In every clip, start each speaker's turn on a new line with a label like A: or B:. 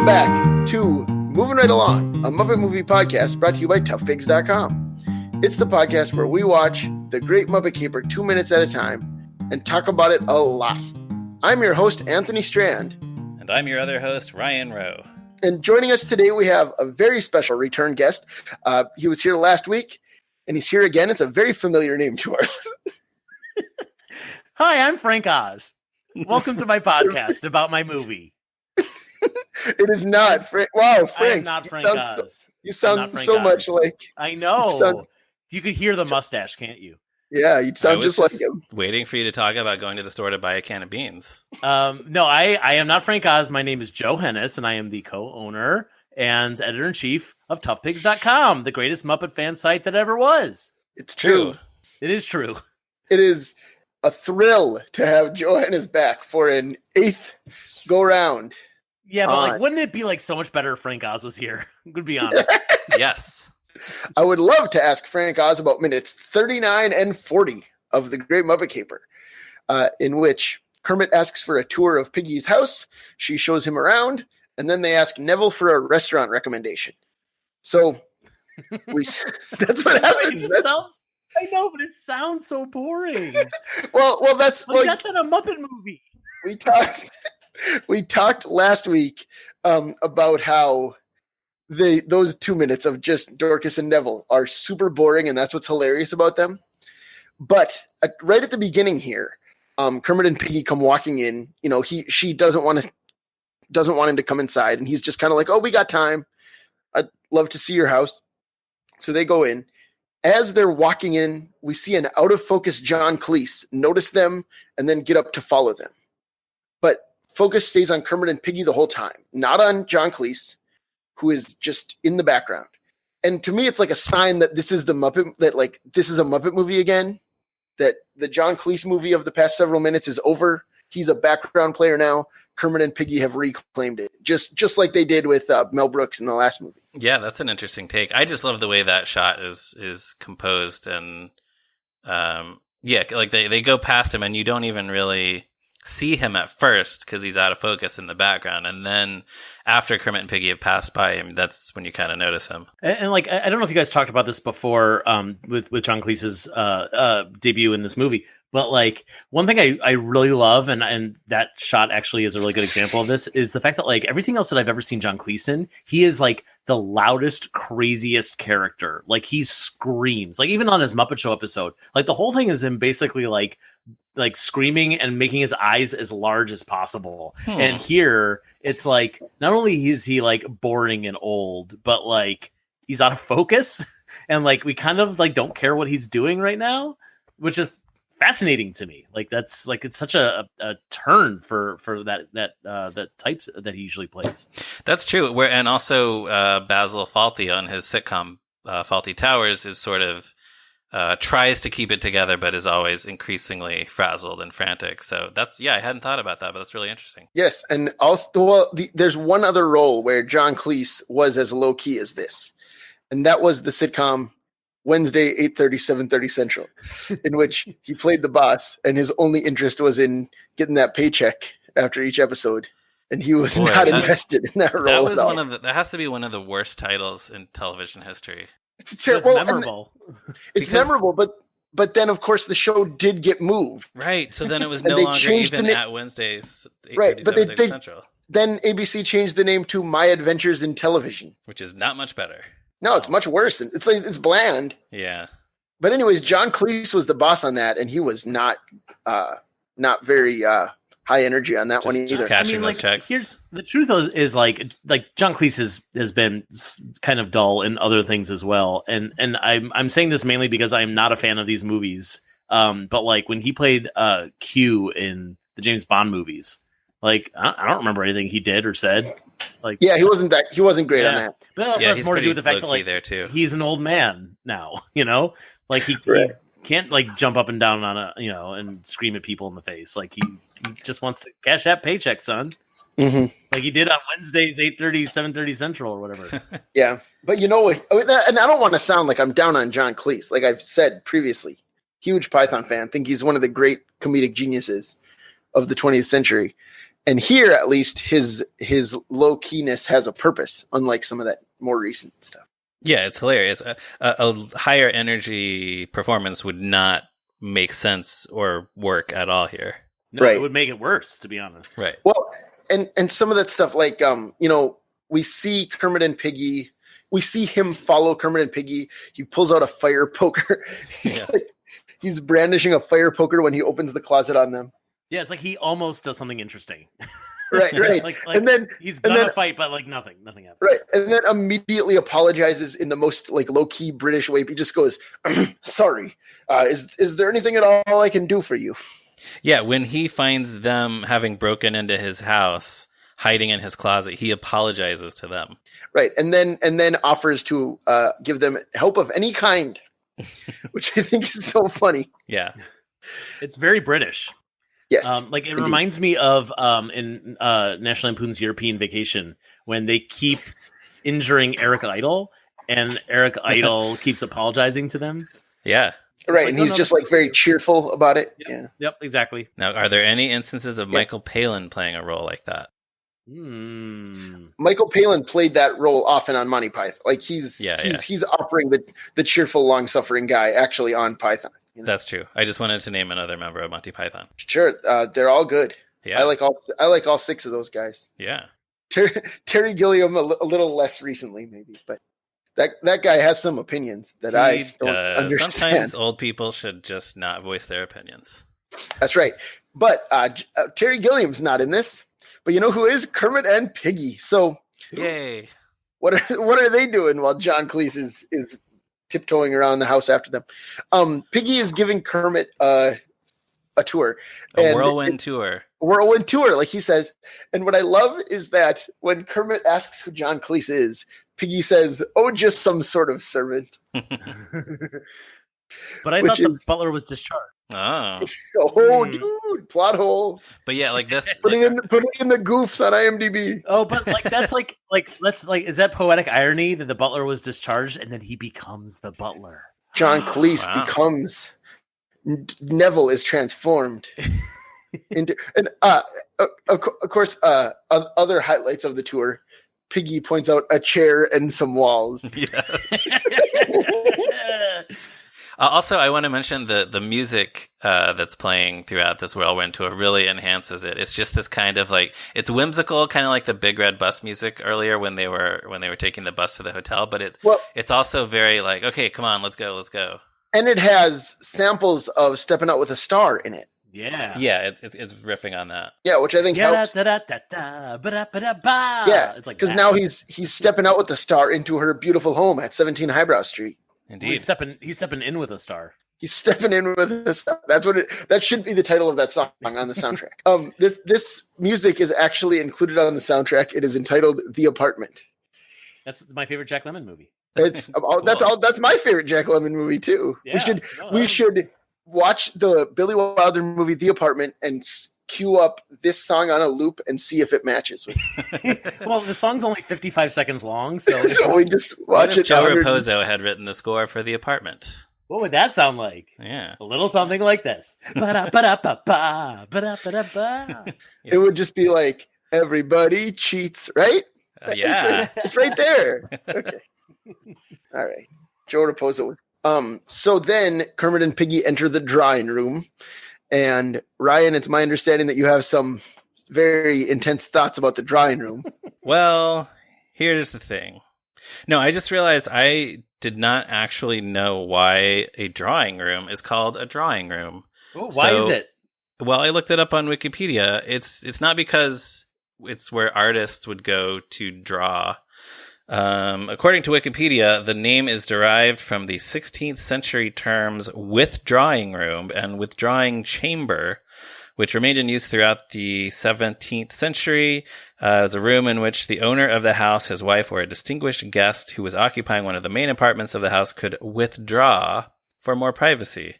A: Welcome back to Moving Right Along, a Muppet movie podcast brought to you by toughpigs.com. It's the podcast where we watch The Great Muppet Caper 2 minutes at a time and talk about it a lot. I'm your host, Anthony Strand.
B: And I'm your other host, Ryan Rowe.
A: And joining us today, we have a very special return guest. He was here last week, and he's here again. It's a very familiar name to us.
C: Hi, I'm Frank Oz. Welcome to my podcast about my movie.
A: It is not Frank. Wow, Frank.
C: I am not Frank Oz.
A: You sound so much like...
C: I know. You could hear the mustache, can't you?
A: Yeah, you sound just like him.
B: Waiting for you to talk about going to the store to buy a can of beans.
C: No, I am not Frank Oz. My name is Joe Hennis, and I am the co-owner and editor-in-chief of toughpigs.com, the greatest Muppet fan site that ever was.
A: It's true.
C: It is true.
A: It is a thrill to have Joe Hennis back for an 8th go-round.
C: Yeah, but wouldn't it be so much better if Frank Oz was here? To be honest.
B: Yes.
A: I would love to ask Frank Oz about minutes 39 and 40 of The Great Muppet Caper, in which Kermit asks for a tour of Piggy's house. She shows him around, and then they ask Neville for a restaurant recommendation. So that's what happens.
C: I know, but it sounds so boring.
A: well, that's
C: that's in a Muppet movie.
A: We talked last week about how those 2 minutes of just Dorcas and Neville are super boring, and that's what's hilarious about them. But right at the beginning here, Kermit and Piggy come walking in. You know, she doesn't want him to come inside, and he's just kind of like, "Oh, we got time. I'd love to see your house." So they go in. As they're walking in, we see an out of focus John Cleese notice them and then get up to follow them. But focus stays on Kermit and Piggy the whole time, not on John Cleese, who is just in the background. And to me, it's like a sign that this is the Muppet, that this is a Muppet movie again, that the John Cleese movie of the past several minutes is over. He's a background player now. Kermit and Piggy have reclaimed it, just like they did with Mel Brooks in the last movie.
B: Yeah, that's an interesting take. I just love the way that shot is composed, and they go past him, and you don't even really see him at first because he's out of focus in the background, and then after Kermit and Piggy have passed by him, that's when you kind of notice him.
C: And I don't know if you guys talked about this before with John Cleese's debut in this movie, but one thing I really love, and that shot actually is a really good example of this, is the fact that everything else that I've ever seen John Cleese in, he is the loudest, craziest character. He screams, even on his Muppet Show episode, the whole thing is him basically screaming and making his eyes as large as possible. And here it's not only is he boring and old, but he's out of focus, and we kind of don't care what he's doing right now, which is fascinating to me. That's it's such a turn for that types that he usually plays.
B: That's true. And also Basil Fawlty on his sitcom Fawlty Towers is sort of tries to keep it together, but is always increasingly frazzled and frantic. So I hadn't thought about that, but that's really interesting.
A: Yes, and also, there's one other role where John Cleese was as low key as this, and that was the sitcom Wednesday 8:30, 7:30 Central, in which he played the boss, and his only interest was in getting that paycheck after each episode, and he was not invested in that role.
B: That has to be one of the worst titles in television history.
A: It's terrible.
C: It's memorable.
A: It's memorable, but then of course the show did get moved.
B: Right. So then it was no longer even at Wednesdays 8:30,
A: right, but
B: 7:30 Central.
A: Then ABC changed the name to My Adventures in Television,
B: which is not much better.
A: No, it's much worse. It's bland.
B: Yeah.
A: But anyways, John Cleese was the boss on that, and he was not very high energy on that one either.
B: Just cashing those checks.
C: Here's the truth is John Cleese has been kind of dull in other things as well, and I'm saying this mainly because I'm not a fan of these movies. But when he played Q in the James Bond movies, I don't remember anything he did or said.
A: He wasn't great on that.
C: But also has more to do with the fact that
B: there too.
C: He's an old man now. He can't jump up and down on and scream at people in the face. He just wants to cash that paycheck, son.
A: Mm-hmm.
C: He did on Wednesdays 8:30, 7:30 Central or whatever.
A: Yeah, but and I don't want to sound like I'm down on John Cleese. Like I've said previously, huge Python fan. Think he's one of the great comedic geniuses of the 20th century. And here, at least, his low keyness has a purpose, unlike some of that more recent stuff.
B: Yeah, it's hilarious. A higher energy performance would not make sense or work at all here.
C: No, it would make it worse, to be honest.
B: Right.
A: Well, and some of that stuff, like, we see Kermit and Piggy. We see him follow Kermit and Piggy. He pulls out a fire poker. He's brandishing a fire poker when he opens the closet on them.
C: Yeah, it's like he almost does something interesting.
A: Right.
C: like,
A: and then
C: he's gonna fight, but like nothing happens.
A: Right, and then immediately apologizes in the most like low key British way. He just goes, "Sorry, is there anything at all I can do for you?"
B: Yeah, when he finds them having broken into his house, hiding in his closet, he apologizes to them.
A: Right, and then offers to give them help of any kind, which I think is so funny.
B: Yeah,
C: it's very British.
A: Yes,
C: like it reminds me of in National Lampoon's European Vacation when they keep injuring Eric Idle, and Eric Idle keeps apologizing to them.
B: Yeah,
A: right, and he's just like very cheerful about it.
C: Yep, exactly.
B: Now, are there any instances of Michael Palin playing a role like that?
A: Michael Palin played that role often on Monty Python. Like he's offering the cheerful, long-suffering guy actually on Python.
B: That's true. I just wanted to name another member of Monty Python.
A: Sure, they're all good.
B: Yeah,
A: I like all six of those guys.
B: Yeah,
A: Terry Gilliam a little less recently, maybe, but that guy has some opinions that I don't understand.
B: Sometimes old people should just not voice their opinions.
A: That's right. But Terry Gilliam's not in this. But you know who is? Kermit and Piggy. So,
B: yay!
A: What are they doing while John Cleese is tiptoeing around the house after them? Piggy is giving Kermit a tour,
B: a whirlwind tour,
A: like he says. And what I love is that when Kermit asks who John Cleese is, Piggy says, "Oh, just some sort of servant."
C: But I thought the butler was discharged.
A: Dude, plot hole.
B: But yeah, like this,
A: put it in the goofs on IMDb.
C: Oh, but like that's like is that poetic irony that the butler was discharged and then he becomes the butler?
A: John Cleese becomes Neville is transformed into, and of course, other highlights of the tour. Piggy points out a chair and some walls.
B: Yes. Also, I want to mention the music that's playing throughout this whirlwind tour really enhances it. It's just this kind of like, it's whimsical, kind of like the Big Red Bus music earlier when they were taking the bus to the hotel. But it's also very like, okay, come on, let's go.
A: And it has samples of "Stepping Out with a Star" in it.
C: Yeah,
B: it's riffing on that.
A: Yeah, which I think helps. Yeah,
C: it's like
A: because now he's stepping out with the star into her beautiful home at 17 Highbrow Street.
B: Indeed,
C: he's stepping in with a star.
A: He's stepping in with a star. That should be the title of that song on the soundtrack. This music is actually included on the soundtrack. It is entitled "The Apartment."
C: That's my favorite Jack Lemmon movie.
A: That's my favorite Jack Lemmon movie too.
C: Yeah,
A: we should watch the Billy Wilder movie "The Apartment" and cue up this song on a loop and see if it matches.
C: Well, the song's only 55 seconds long, so
A: we just watch it.
B: Joe Raposo had written the score for "The Apartment."
C: What would that sound like?
B: Yeah,
C: a little something like this. It
A: would just be like, "Everybody cheats," right?
B: Yeah,
A: it's right there. Okay, all right. Joe Raposo. So then Kermit and Piggy enter the drawing room. And Ryan, it's my understanding that you have some very intense thoughts about the drawing room.
B: Well, here's the thing. No, I just realized I did not actually know why a drawing room is called a drawing room.
C: Oh, why is it?
B: Well, I looked it up on Wikipedia. It's not because it's where artists would go to draw. According to Wikipedia, the name is derived from the 16th century terms withdrawing room and withdrawing chamber, which remained in use throughout the 17th century. As a room in which the owner of the house, his wife, or a distinguished guest who was occupying one of the main apartments of the house could withdraw for more privacy.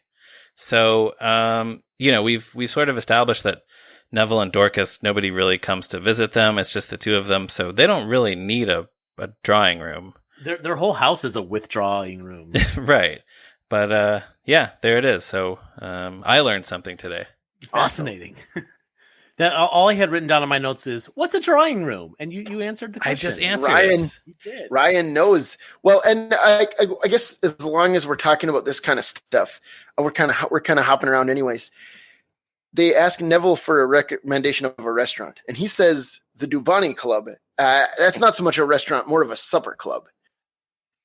B: So, we've sort of established that Neville and Dorcas, nobody really comes to visit them. It's just the two of them. So they don't really need a drawing room.
C: Their whole house is a withdrawing room.
B: Right. But there it is. So I learned something today.
C: Fascinating. That all I had written down on my notes is, "What's a drawing room?" And you answered the question.
B: I just answered
A: Ryan,
B: it.
C: You did.
A: Ryan knows well, and I guess as long as we're talking about this kind of stuff, we're kind of hopping around anyways. They ask Neville for a recommendation of a restaurant, and he says the Dubani Club. That's not so much a restaurant, more of a supper club.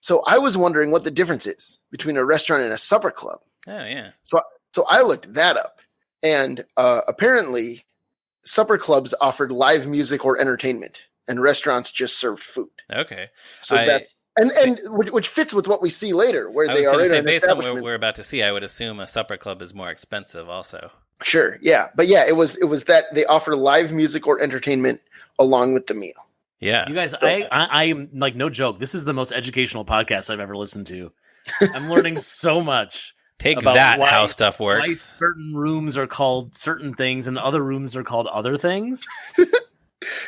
A: So I was wondering what the difference is between a restaurant and a supper club.
B: Oh yeah.
A: So I looked that up, and apparently, supper clubs offered live music or entertainment, and restaurants just served food.
B: Okay.
A: So that's which fits with what we see later, where they are in an
B: based on what
A: establishment.
B: we're about to see, I would assume a supper club is more expensive, also.
A: Sure, yeah, but yeah, it was that they offer live music or entertainment along with the meal.
B: Yeah,
C: You guys, I am like, no joke. This is the most educational podcast I've ever listened to. I'm learning so much.
B: Take
C: about
B: that,
C: why-
B: how stuff
C: Why
B: works.
C: certain rooms are called certain things and other rooms are called other things.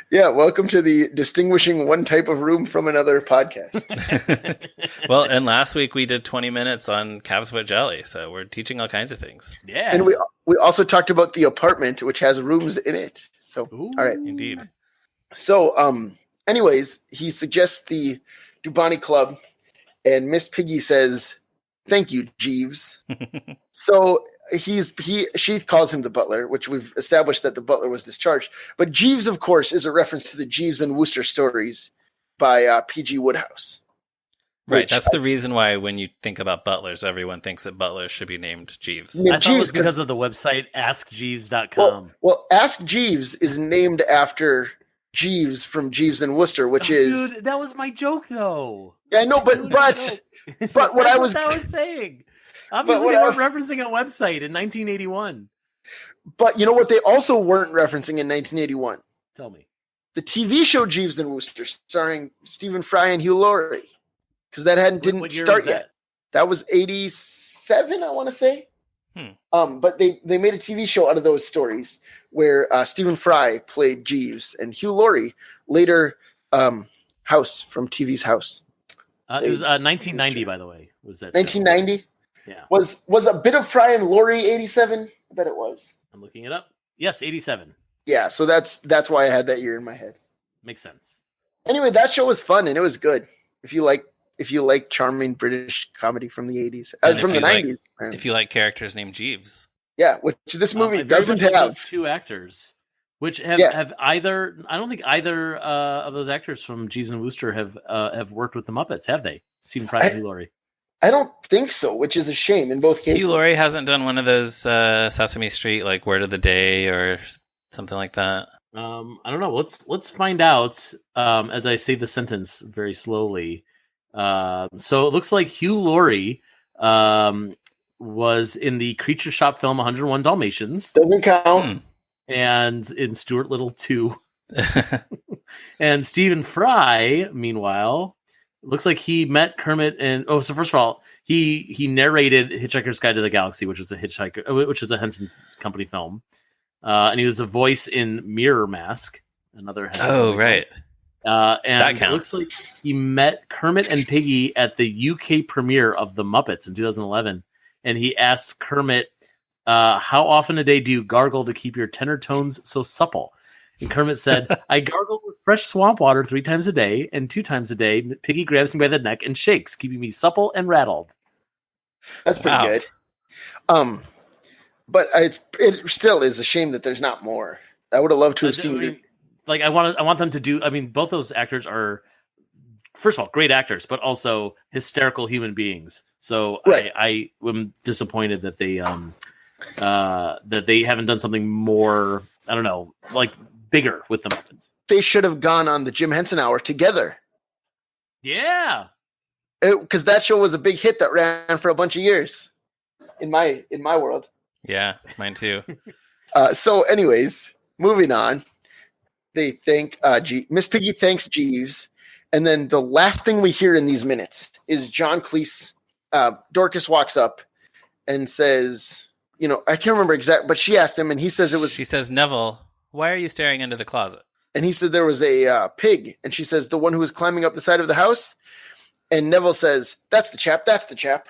A: Yeah, welcome to the distinguishing one type of room from another podcast.
B: Well, and last week we did 20 minutes on calf's foot jelly, so we're teaching all kinds of things.
C: Yeah.
A: And we also talked about the apartment, which has rooms in it. So,
C: Ooh.
A: all right.
B: Indeed.
A: So, anyways, he suggests the Dubani Club, and Miss Piggy says, "Thank you, Jeeves." So she calls him the butler, which we've established that the butler was discharged. But Jeeves, of course, is a reference to the Jeeves and Wooster stories by P.G. Wodehouse.
B: Right, that's the reason why when you think about butlers, everyone thinks that butlers should be named Jeeves.
A: Yeah,
C: I thought it was
A: Jeeves,
C: because of the website askjeeves.com.
A: Well, Ask Jeeves is named after Jeeves from Jeeves and Wooster, which is...
C: Dude, that was my joke, though.
A: Yeah, I know, but what I was
C: saying. Obviously, they weren't referencing a website in 1981.
A: But you know what they also weren't referencing in 1981?
C: Tell me.
A: The TV show Jeeves and Wooster, starring Stephen Fry and Hugh Laurie, because that didn't start yet. That was 87, I want to say. But they made a TV show out of those stories where Stephen Fry played Jeeves and Hugh Laurie later House from TV's House.
C: It was 1990, by the way. Was that
A: 1990?
C: Yeah.
A: Was a bit of Fry and Laurie 87? I bet it was.
C: I'm looking it up. Yes, 87.
A: Yeah, so that's why I had that year in my head.
C: Makes sense.
A: Anyway, that show was fun and it was good. If you like charming British comedy from the 80s, from the 90s.
B: If you like characters named Jeeves.
A: Yeah, which this movie doesn't
C: like
A: have.
C: those two actors, which have either. I don't think either of those actors from Jeeves and Wooster have worked with the Muppets, have they? Stephen Fry and Hugh Laurie.
A: I don't think so, which is a shame in both cases.
B: Hugh Laurie hasn't done one of those Sesame Street, like Word of the Day or something like that.
C: I don't know. Let's find out as I say the sentence very slowly. So it looks like Hugh Laurie was in the Creature Shop film 101 Dalmatians.
A: Doesn't count.
C: And in Stuart Little 2. And Stephen Fry, meanwhile, looks like he met Kermit and so first of all, he narrated Hitchhiker's Guide to the Galaxy, which is a Henson Company film. And he was a voice in Mirror Mask, another Henson Company
B: right.
C: film. And
B: that counts.
C: It looks like he met Kermit and Piggy at the UK premiere of The Muppets in 2011. And he asked Kermit, how often a day do you gargle to keep your tenor tones so supple? And Kermit said, I gargle with fresh swamp water 3 times a day, and 2 times a day, Piggy grabs me by the neck and shakes, keeping me supple and rattled.
A: That's pretty good. But it still is a shame that there's not more. I would have loved to have seen it.
C: Like I want them to do. I mean, both those actors are, first of all, great actors, but also hysterical human beings. So right. I am disappointed that they haven't done something more. I don't know, like bigger with the Muppets.
A: They should have gone on the Jim Henson Hour together.
C: Yeah,
A: because that show was a big hit that ran for a bunch of years in my world.
B: Yeah, mine too.
A: So, anyways, moving on. They thank Miss Piggy thanks Jeeves, and then the last thing we hear in these minutes is John Cleese. Dorcas walks up and says, I can't remember exact, but she asked him, and he says it was.
B: She says, Neville, why are you staring into the closet?
A: And he said there was a pig, and she says the one who was climbing up the side of the house. And Neville says, "That's the chap. That's the chap."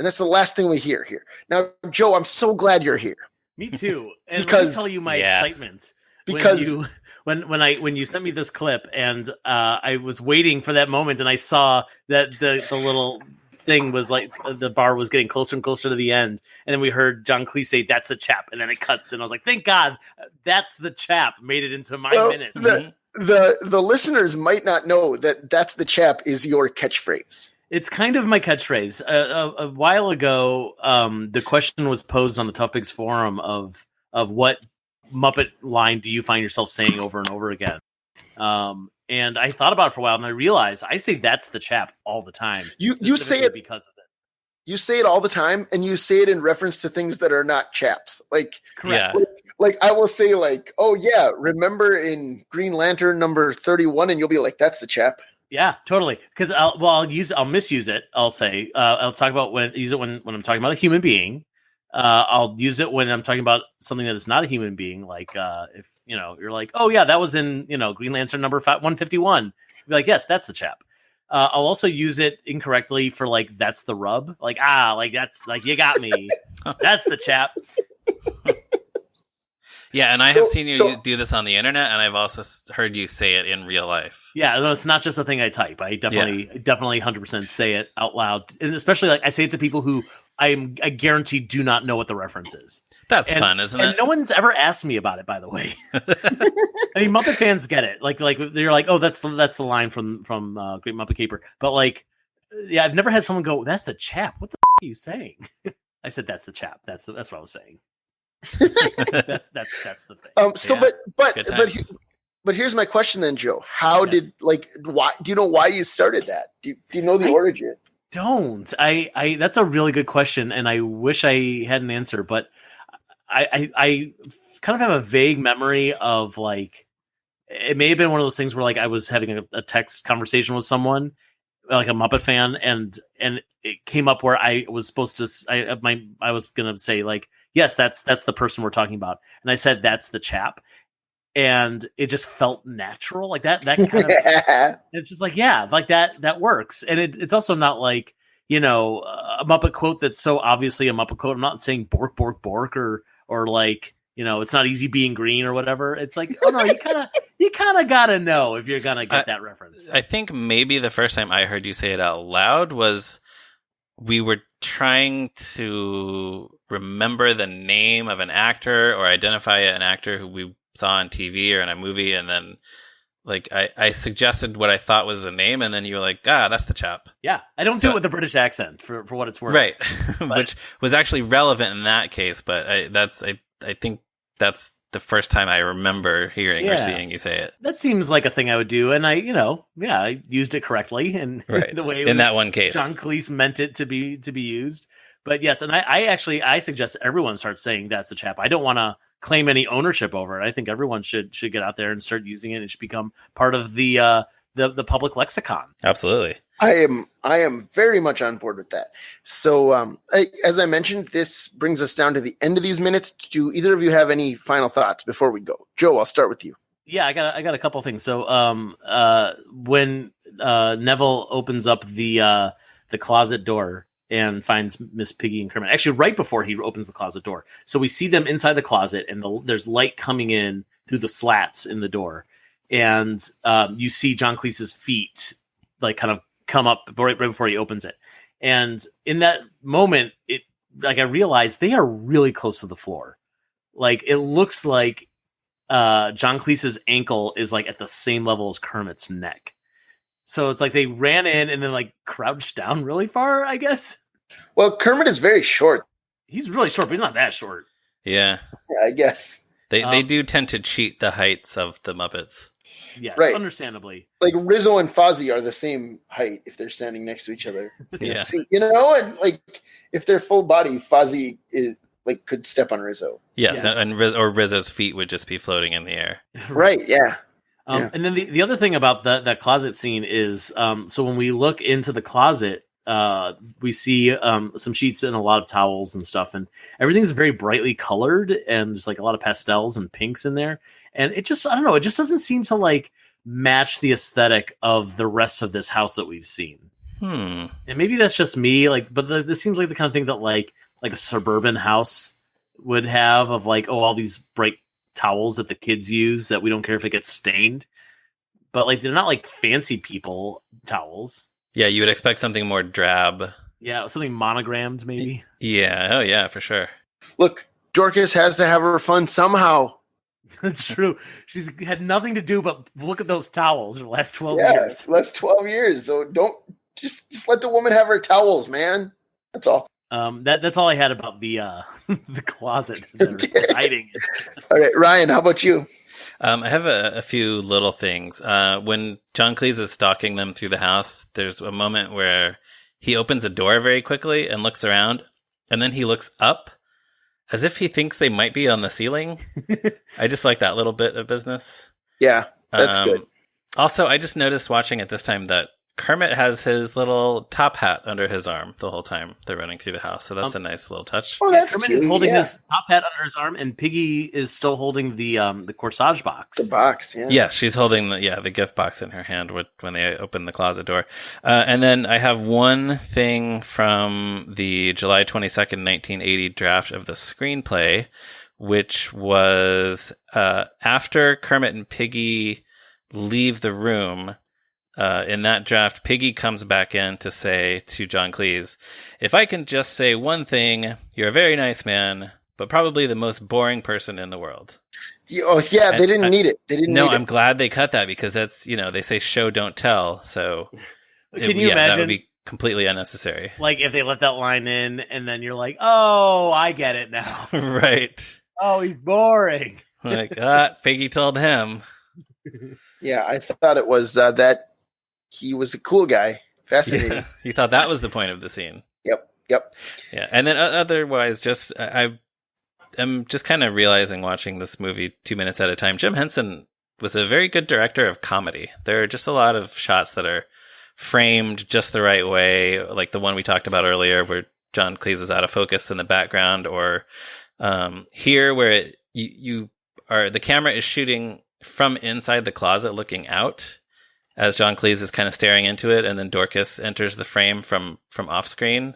A: And that's the last thing we hear here. Now, Joe, I'm so glad you're here
C: Me too. And let me
A: Because-
C: tell you my
B: Yeah.
C: excitement
A: Because
C: when you sent me this clip, and I was waiting for that moment, and I saw that the little thing was like the bar was getting closer and closer to the end, and then we heard John Cleese say, "That's the chap," and then it cuts, and I was like, "Thank God, that's the chap." Made it into my minute.
A: the listeners might not know that "that's the chap" is your catchphrase.
C: It's kind of my catchphrase. A while ago, the question was posed on the Tough Pigs forum of what Muppet line do you find yourself saying over and over again? And I thought about it for a while, and I realized I say "that's the chap" all the time.
A: You say
C: specifically
A: it
C: because of it.
A: You say it all the time, and you say it in reference to things that are not chaps. Like,
C: Correct.
B: Yeah.
A: like I will say, like, "Oh yeah, remember in Green Lantern number 31," and you'll be like, "That's the chap."
C: Yeah, totally. Because I'll misuse it. I'll say I'll talk about when I'm talking about a human being. I'll use it when I'm talking about something that is not a human being. Like if you're like, oh yeah, that was in Green Lantern number 151. Be like, yes, that's the chap. I'll also use it incorrectly for like that's the rub. Like that's like you got me. That's the chap.
B: Yeah, and I have seen you do this on the internet, and I've also heard you say it in real life.
C: Yeah, no, it's not just a thing I type. I definitely 100% say it out loud, and especially like I say it to people who I guarantee do not know what the reference is.
B: That's fun, isn't it?
C: And no one's ever asked me about it, by the way. I mean, Muppet fans get it. Like they're like, oh, that's the line from Great Muppet Caper. But like, yeah, I've never had someone go, "That's the chap." What the are you saying? I said, "That's the chap." That's what I was saying. that's the thing.
A: So,
B: Yeah.
A: but here's my question then, Joe. How did why? Do you know why you started that? Do you know the origin?
C: Don't I that's a really good question, and I wish I had an answer, but I kind of have a vague memory of like it may have been one of those things where like I was having a text conversation with someone like a Muppet fan, and it came up where I was supposed to I was gonna say like, yes, that's the person we're talking about, and I said that's the chap, and it just felt natural, like that kind of. It's just like, yeah, like that works, and it's also not like a Muppet quote that's so obviously a Muppet quote. I'm not saying bork bork bork or like it's not easy being green or whatever. It's like, oh no, you kind of gotta know if you're gonna get that reference.
B: I think maybe the first time I heard you say it out loud was we were trying to remember the name of an actor or identify an actor who we saw on TV or in a movie, and then like I suggested what I thought was the name, and then you were like, that's the chap.
C: Yeah, I don't do it with a British accent for what it's worth,
B: right? Which was actually relevant in that case, but I think that's the first time I remember hearing or seeing you say it.
C: That seems like a thing I would do, and I used it correctly in the way
B: in that one case
C: John Cleese meant it to be used. But yes, and I suggest everyone starts saying that's the chap. I don't want to claim any ownership over it. I think everyone should get out there and start using it. It should become part of the public lexicon.
B: Absolutely.
A: I am very much on board with that. So, as I mentioned, this brings us down to the end of these minutes. Do either of you have any final thoughts before we go? Joe, I'll start with you.
C: Yeah, I got a couple things. So, when Neville opens up the closet door and finds Miss Piggy and Kermit, actually right before he opens the closet door, so we see them inside the closet, and there's light coming in through the slats in the door, and you see John Cleese's feet like kind of come up right before he opens it. And in that moment, I realized they are really close to the floor. Like it looks like John Cleese's ankle is like at the same level as Kermit's neck. So it's like they ran in and then like crouched down really far, I guess.
A: Well, Kermit is very short.
C: He's really short, but he's not that short.
B: Yeah,
A: I guess.
B: They do tend to cheat the heights of the Muppets.
C: Yes,
A: right.
C: Understandably.
A: Like Rizzo and Fozzie are the same height if they're standing next to each other.
B: Yeah.
A: So, and like if they're full body, Fozzie is like could step on Rizzo.
B: Yes. And Rizzo's feet would just be floating in the air.
A: Right, yeah.
C: And then the other thing about that closet scene is, so when we look into the closet, we see some sheets and a lot of towels and stuff, and everything's very brightly colored, and there's like a lot of pastels and pinks in there. And it just, I don't know, it just doesn't seem to like match the aesthetic of the rest of this house that we've seen. And maybe that's just me, like, but this seems like the kind of thing that like a suburban house would have of like, oh, all these bright towels that the kids use that we don't care if it gets stained. But like, they're not like fancy people towels.
B: Yeah, you would expect something more drab.
C: Yeah, something monogrammed maybe.
B: Yeah, oh yeah, for sure.
A: Look, Dorcas has to have her fun somehow.
C: That's true. She's had nothing to do but look at those towels for the last 12
A: Yeah,
C: years.
A: last 12 years. So don't just let the woman have her towels, man. That's all.
C: That's all I had about the the closet that they're hiding in.
A: All right, Ryan, how about you?
B: I have a few little things. When John Cleese is stalking them through the house, there's a moment where he opens a door very quickly and looks around, and then he looks up as if he thinks they might be on the ceiling. I just like that little bit of business.
A: Yeah, that's good.
B: Also, I just noticed watching it this time that Kermit has his little top hat under his arm the whole time they're running through the house. So that's a nice little touch.
A: Oh, that's
C: Kermit
A: cute.
C: is holding his top hat under his arm, and Piggy is still holding the corsage box.
A: The box, yeah.
B: Yeah, she's holding the gift box in her hand when they open the closet door. And then I have one thing from the July 22nd, 1980 draft of the screenplay, which was after Kermit and Piggy leave the room. In that draft, Piggy comes back in to say to John Cleese, "If I can just say one thing, you're a very nice man, but probably the most boring person in the world."
A: Oh, yeah, they didn't need it. They didn't.
B: No,
A: need
B: I'm glad they cut that because that's, they say show, don't tell. So
C: Can you imagine?
B: That would be completely unnecessary.
C: Like if they let that line in, and then you're like, "Oh, I get it now."
B: Right.
C: Oh, he's boring.
B: Like, Piggy told him.
A: Yeah, I thought it was that he was a cool guy. Fascinating.
B: Yeah, he thought that was the point of the scene.
A: Yep.
B: Yeah, and then otherwise, just I'm just kind of realizing watching this movie 2 minutes at a time. Jim Henson was a very good director of comedy. There are just a lot of shots that are framed just the right way, like the one we talked about earlier, where John Cleese was out of focus in the background, or here where the camera is shooting from inside the closet, looking out, as John Cleese is kind of staring into it, and then Dorcas enters the frame from off screen.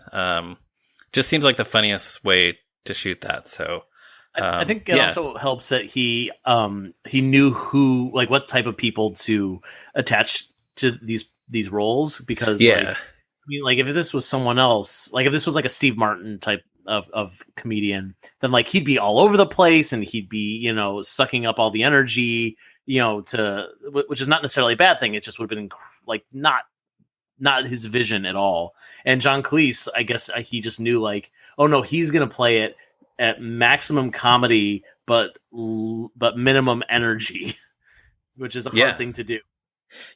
B: Just seems like the funniest way to shoot that. So
C: I think it also helps that he knew what type of people to attach to these roles, because if this was someone else, like if this was like a Steve Martin type of comedian, then like he'd be all over the place and he'd be sucking up all the energy. Which is not necessarily a bad thing. It just would have been like not his vision at all. And John Cleese, I guess he just knew like, oh no, he's going to play it at maximum comedy, but minimum energy, which is a hard thing to do.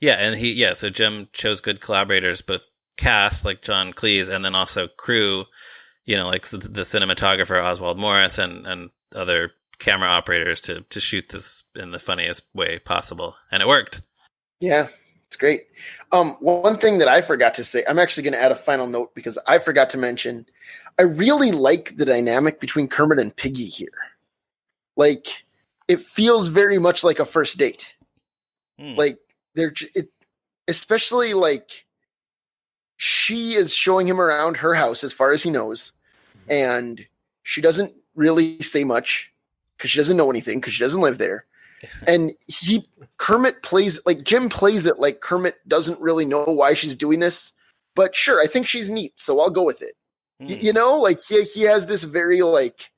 B: Yeah. And so Jim chose good collaborators, both cast like John Cleese and then also crew, like the cinematographer, Oswald Morris, and other camera operators to shoot this in the funniest way possible, and it worked.
A: Yeah, it's great. One thing that I forgot to say, I'm actually going to add a final note because I forgot to mention, I really like the dynamic between Kermit and Piggy here. Like, it feels very much like a first date. Like especially like she is showing him around her house as far as he knows, and she doesn't really say much, because she doesn't know anything, because she doesn't live there. And Kermit plays, like Jim plays it like Kermit doesn't really know why she's doing this, but sure, I think she's neat, so I'll go with it. Like he has this very like,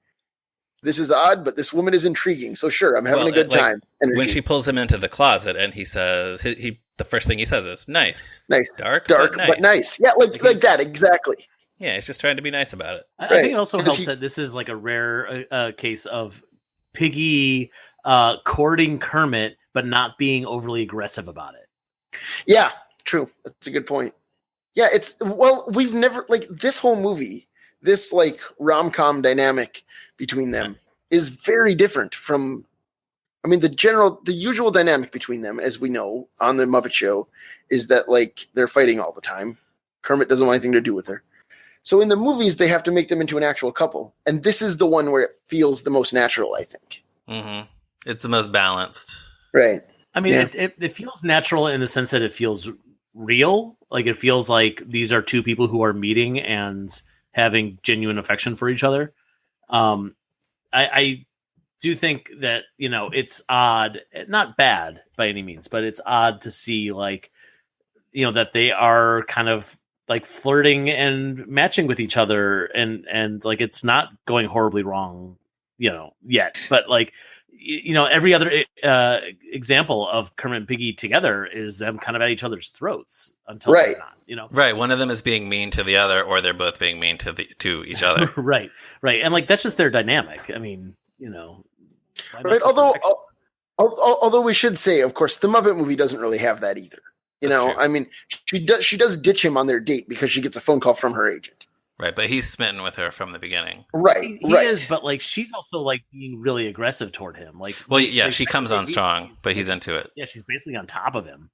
A: this is odd, but this woman is intriguing, so sure, I'm having a good time.
B: When she pulls him into the closet and he says, the first thing he says is, nice. Dark,
A: but nice. Yeah, like that, exactly.
B: Yeah, he's just trying to be nice about it.
C: I think it also helps that this is like a rare case of Piggy courting Kermit, but not being overly aggressive about it.
A: Yeah, true. That's a good point. Yeah, we've never, like, this whole movie, this like rom-com dynamic between them is very different from, the usual dynamic between them, as we know on the Muppet Show, is that like they're fighting all the time. Kermit doesn't want anything to do with her. So in the movies, they have to make them into an actual couple. And this is the one where it feels the most natural, I think.
B: Mm-hmm. It's the most balanced.
A: Right.
C: It feels natural in the sense that it feels real. Like it feels like these are two people who are meeting and having genuine affection for each other. I do think that, you know, it's odd, not bad by any means, but it's odd to see, like, you know, that they are kind of like flirting and matching with each other, and like it's not going horribly wrong, you know, yet. But like, you know, every other example of Kermit and Piggy together is them kind of at each other's throats until they're not, you know.
B: Right. One of them is being mean to the other, or they're both being mean to each other.
C: Right. And like that's just their dynamic. I mean, you know.
A: Right. Although we should say, of course, the Muppet movie doesn't really have that either. You
B: That's
A: know,
B: true.
A: I mean, she does ditch him on their date because she gets a phone call from her agent.
B: Right, but he's smitten with her from the beginning.
A: Right.
C: He is, but like she's also like being really aggressive toward him. Like,
B: well, yeah, she comes on strong, but he's into it.
C: Yeah, she's basically on top of him.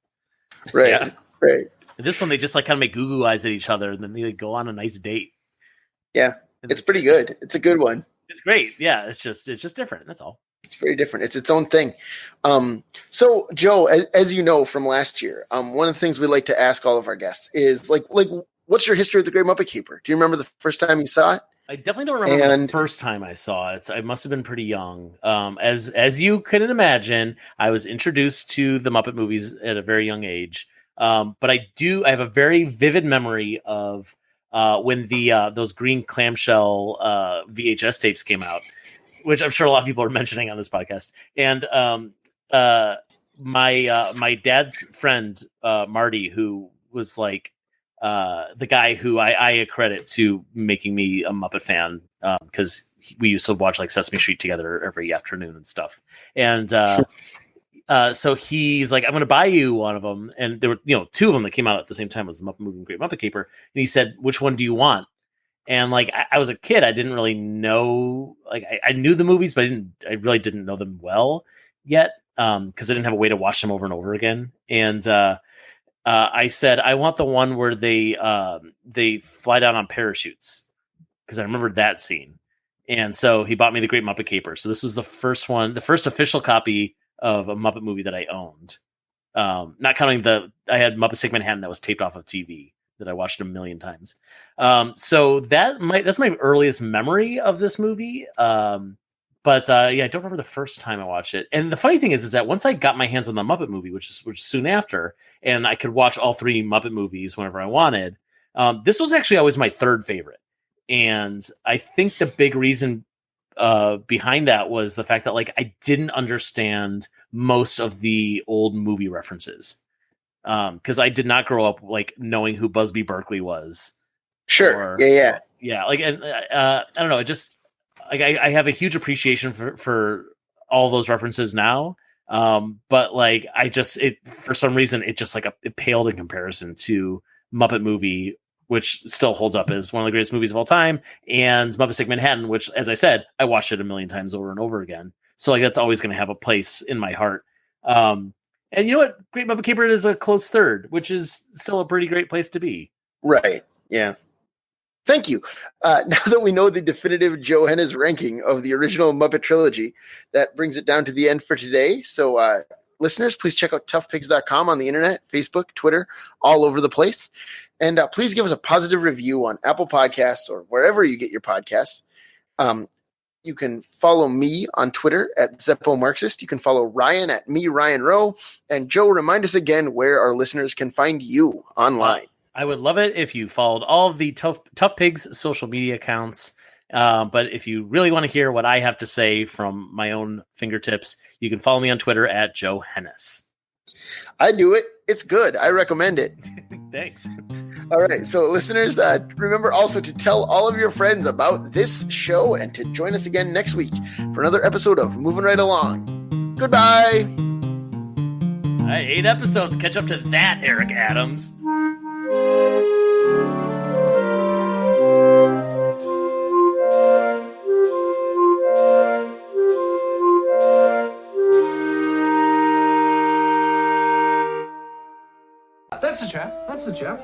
A: Right.
C: Yeah.
A: Right.
C: And this one, they just like kind of make goo eyes at each other, and then they like, go on a nice date.
A: Yeah, it's pretty good. It's a good one.
C: It's great. Yeah, it's just different. That's all.
A: It's very different. It's its own thing. So Joe, as you know from last year, one of the things we like to ask all of our guests is like, what's your history with the Great Muppet Caper? Do you remember the first time you saw it?
C: I definitely don't remember the first time I saw it. I must have been pretty young. As you couldn't imagine, I was introduced to the Muppet movies at a very young age. But I have a very vivid memory of when those green clamshell VHS tapes came out, which I'm sure a lot of people are mentioning on this podcast. And my dad's friend Marty, who was like the guy who I accredit to making me a Muppet fan, because we used to watch like Sesame Street together every afternoon and stuff. And so he's like, I'm going to buy you one of them. And there were, you know, two of them that came out at the same time as the Muppet Movie and Great Muppet Caper. And he said, which one do you want? And like, I was a kid. I didn't really know, like I knew the movies, but I really didn't know them well yet. Cause I didn't have a way to watch them over and over again. And, I said, I want the one where they fly down on parachutes, because I remembered that scene. And so he bought me the Great Muppet Caper. So this was the first one, the first official copy of a Muppet movie that I owned. Not counting I had Muppet Sick Manhattan that was taped off of TV that I watched a million times. So that's my earliest memory of this movie. But yeah, I don't remember the first time I watched it. And the funny thing is that once I got my hands on the Muppet movie, which was soon after, and I could watch all three Muppet movies whenever I wanted, this was actually always my third favorite. And I think the big reason behind that was the fact that like I didn't understand most of the old movie references, because I did not grow up like knowing who Busby Berkeley was.
A: Sure. Yeah.
C: Like, and I don't know. It just like I have a huge appreciation for all those references now. But like for some reason it just like it paled in comparison to Muppet Movie, which still holds up as one of the greatest movies of all time, and Muppet Sick Manhattan, which, as I said, I watched it a million times over and over again. So like that's always going to have a place in my heart. And you know what? Great Muppet Caper is a close third, which is still a pretty great place to be.
A: Right. Yeah. Thank you. Now that we know the definitive Joe Henna's ranking of the original Muppet trilogy, that brings it down to the end for today. So listeners, please check out toughpigs.com on the internet, Facebook, Twitter, all over the place. And please give us a positive review on Apple Podcasts or wherever you get your podcasts. You can follow me on Twitter at Zeppo Marxist. You can follow Ryan at me, Ryan Rowe. And Joe, remind us again where our listeners can find you online.
C: I would love it if you followed all of the Tough Pigs social media accounts. But if you really want to hear what I have to say from my own fingertips, you can follow me on Twitter at Joe Hennis.
A: I do it. It's good. I recommend it.
C: Thanks.
A: All right. So listeners, remember also to tell all of your friends about this show and to join us again next week for another episode of Moving Right Along. Goodbye.
C: All right, 8 episodes. Catch up to that, Eric Adams.
D: That's a trap. That's a trap.